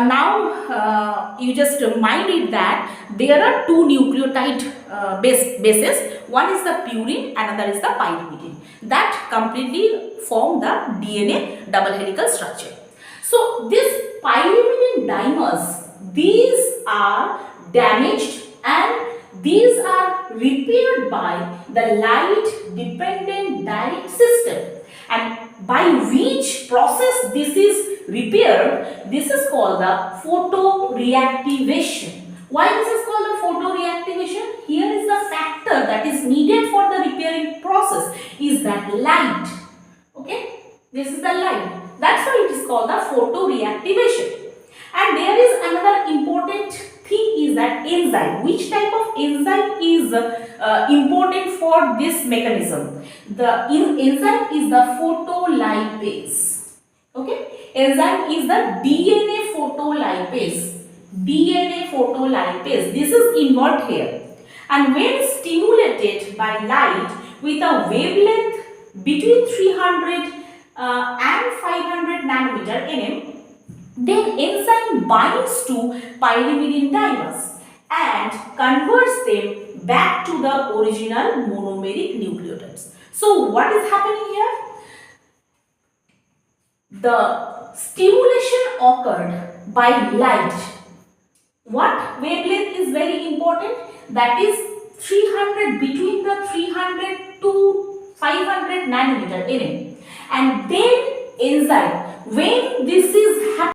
now you just mind it that there are two nucleotide bases. One is the purine, another is the pyrimidine. That completely form the DNA double helical structure. So these pyrimidine dimers, these are damaged and these are repaired by the light dependent direct system, and by which process this is repaired, this is called the photoreactivation. Why this is called the photoreactivation? Here is the factor that is needed for the repairing process is that light. Okay, this is the light. That's why it is called the photoreactivation. And there is another important thing is that enzyme. Which type of enzyme is important for this mechanism? The enzyme is the photolipase. Okay, enzyme is the DNA photolipase. DNA photolipase. This is involved here. And when stimulated by light with a wavelength between 300 and 500 nanometer nm, then enzyme binds to pyrimidine dimers and converts them back to the original monomeric nucleotides. So what is happening here? The stimulation occurred by light. What wavelength is very important? That is 300, between the 300 to 500 nanometer nm. And then enzyme, when this is happening,